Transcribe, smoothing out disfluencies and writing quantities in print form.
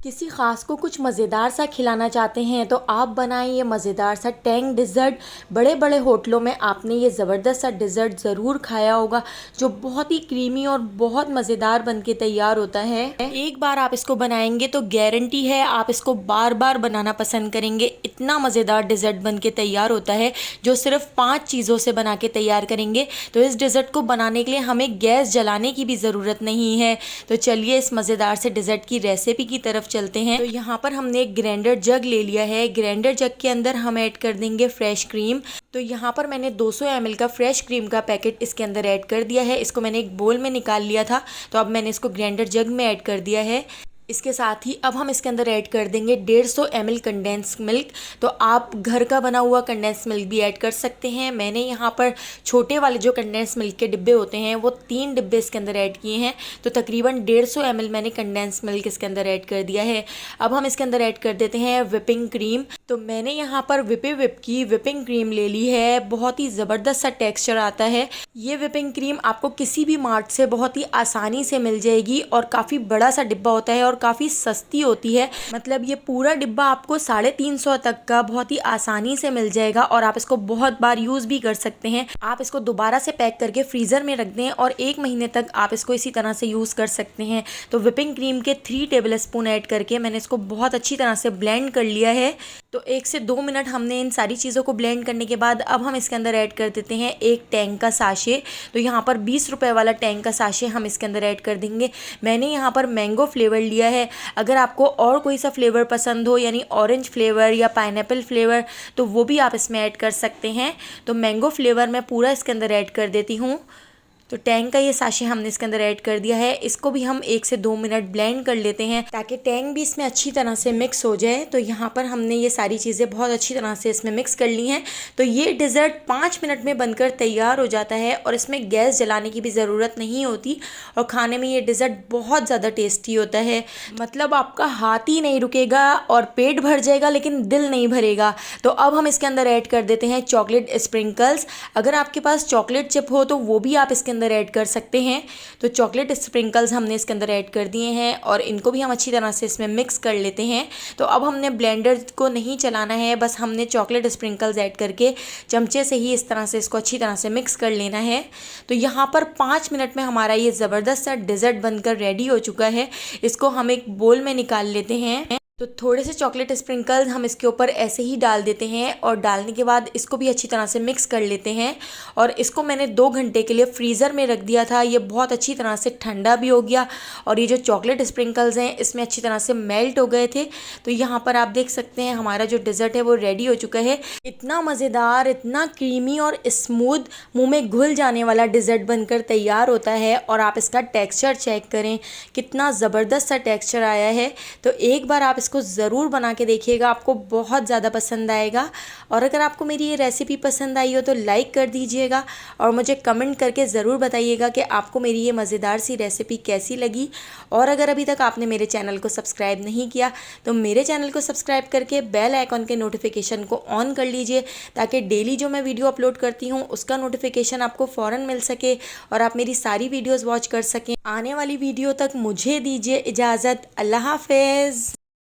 किसी ख़ास को कुछ मज़ेदार सा खिलाना चाहते हैं तो आप बनाएं ये मज़ेदार सा टैंग डिज़र्ट। बड़े बड़े होटलों में आपने ये ज़बरदस्त सा डिज़र्ट ज़रूर खाया होगा, जो बहुत ही क्रीमी और बहुत मज़ेदार बन के तैयार होता है। एक बार आप इसको बनाएंगे तो गारंटी है आप इसको बार बार बनाना पसंद करेंगे। इतना मज़ेदार डिज़र्ट बन के तैयार होता है, जो सिर्फ 5 चीज़ों से बना के तैयार करेंगे। तो इस डिज़र्ट को बनाने के लिए हमें गैस जलाने की भी ज़रूरत नहीं है। तो चलिए इस मज़ेदार से डिज़र्ट की रेसिपी की तरफ चलते हैं। तो यहाँ पर हमने एक ग्राइंडर जग ले लिया है। ग्राइंडर जग के अंदर हम ऐड कर देंगे फ्रेश क्रीम। तो यहाँ पर मैंने 200 ml का फ्रेश क्रीम का पैकेट इसके अंदर ऐड कर दिया है। इसको मैंने एक बोल में निकाल लिया था, तो अब मैंने इसको ग्राइंडर जग में ऐड कर दिया है। इसके साथ ही अब हम इसके अंदर ऐड कर देंगे 150 ml कंडेंस मिल्क। तो आप घर का बना हुआ कंडेंस मिल्क भी ऐड कर सकते हैं। मैंने यहाँ पर छोटे वाले जो कंडेंस मिल्क के डिब्बे होते हैं वो 3 डिब्बे इसके अंदर ऐड किए हैं। तो तकरीबन 150 ml मैंने कंडेंस मिल्क इसके अंदर ऐड कर दिया है। अब हम इसके अंदर ऐड कर देते हैं विपिंग क्रीम। तो मैंने यहाँ पर विप की विपिंग क्रीम ले ली है। बहुत ही ज़बरदस्त सा टेक्स्चर आता है। ये विपिंग क्रीम आपको किसी भी मार्ट से बहुत ही आसानी से मिल जाएगी और काफ़ी बड़ा सा डिब्बा होता है और काफ़ी सस्ती होती है। मतलब ये पूरा डिब्बा आपको 350 तक का बहुत ही आसानी से मिल जाएगा और आप इसको बहुत बार यूज़ भी कर सकते हैं। आप इसको दोबारा से पैक करके फ्रीज़र में रख दें और 1 महीने तक आप इसको इसी तरह से यूज़ कर सकते हैं। तो विपिंग क्रीम के 3 टेबल स्पून ऐड करके मैंने इसको बहुत अच्छी तरह से ब्लेंड कर लिया है। तो 1 से 2 मिनट हमने इन सारी चीज़ों को ब्लेंड करने के बाद अब हम इसके अंदर ऐड कर देते हैं एक टैंग का साशे। तो यहाँ पर 20 रुपए वाला टैंग का साशे हम इसके अंदर ऐड कर देंगे। मैंने यहाँ पर मैंगो फ्लेवर लिया है। अगर आपको और कोई सा फ्लेवर पसंद हो, यानी ऑरेंज फ्लेवर या पाइनएप्पल फ्लेवर, तो वो भी आप इसमें ऐड कर सकते हैं। तो मैंगो फ्लेवर मैं पूरा इसके अंदर ऐड कर देती हूँ। तो टैंग का ये साशे हमने इसके अंदर ऐड कर दिया है। इसको भी हम 1 से 2 मिनट ब्लेंड कर लेते हैं ताकि टैंग भी इसमें अच्छी तरह से मिक्स हो जाए। तो यहाँ पर हमने ये सारी चीज़ें बहुत अच्छी तरह से इसमें मिक्स कर ली हैं। तो ये डिज़र्ट 5 मिनट में बनकर तैयार हो जाता है और इसमें गैस जलाने की भी ज़रूरत नहीं होती और खाने में ये डिज़र्ट बहुत ज़्यादा टेस्टी होता है। मतलब आपका हाथ ही नहीं रुकेगा और पेट भर जाएगा लेकिन दिल नहीं भरेगा। तो अब हम इसके अंदर ऐड कर देते हैं चॉकलेट स्प्रिंकल्स। अगर आपके पास चॉकलेट चिप हो तो वो भी आप इसके अंदर ऐड कर सकते हैं। तो चॉकलेट स्प्रिंकल्स हमने इसके अंदर ऐड कर दिए हैं और इनको भी हम अच्छी तरह से इसमें मिक्स कर लेते हैं। तो अब हमने ब्लेंडर को नहीं चलाना है, बस हमने चॉकलेट स्प्रिंकल्स ऐड करके चमचे से ही इस तरह से इसको अच्छी तरह से मिक्स कर लेना है। तो यहाँ पर 5 मिनट में हमारा ये ज़बरदस्त सा डिज़र्ट बनकर रेडी हो चुका है। इसको हम एक बोल में निकाल लेते हैं। तो थोड़े से चॉकलेट स्प्रिंकल्स हम इसके ऊपर ऐसे ही डाल देते हैं और डालने के बाद इसको भी अच्छी तरह से मिक्स कर लेते हैं। और इसको मैंने 2 घंटे के लिए फ्रीज़र में रख दिया था। ये बहुत अच्छी तरह से ठंडा भी हो गया और ये जो चॉकलेट स्प्रिंकल्स हैं इसमें अच्छी तरह से मेल्ट हो गए थे। तो यहाँ पर आप देख सकते हैं हमारा जो डिज़र्ट है वो रेडी हो चुका है। इतना मज़ेदार, इतना क्रीमी और स्मूथ, मुँह में घुल जाने वाला डिज़र्ट बनकर तैयार होता है। और आप इसका टेक्स्चर चेक करें, कितना ज़बरदस्त सा टेक्स्चर आया है। तो एक बार आप इसको ज़रूर बना के देखिएगा, आपको बहुत ज़्यादा पसंद आएगा। और अगर आपको मेरी ये रेसिपी पसंद आई हो तो लाइक कर दीजिएगा और मुझे कमेंट करके ज़रूर बताइएगा कि आपको मेरी ये मज़ेदार सी रेसिपी कैसी लगी। और अगर अभी तक आपने मेरे चैनल को सब्सक्राइब नहीं किया तो मेरे चैनल को सब्सक्राइब करके बेल आइकॉन के नोटिफिकेशन को ऑन कर लीजिए, ताकि डेली जो मैं वीडियो अपलोड करती हूँ उसका नोटिफिकेशन आपको फ़ौरन मिल सके और आप मेरी सारी वीडियोज़ वॉच कर सकें। आने वाली वीडियो तक मुझे दीजिए इजाज़त। अल्लाह हाफ़िज़।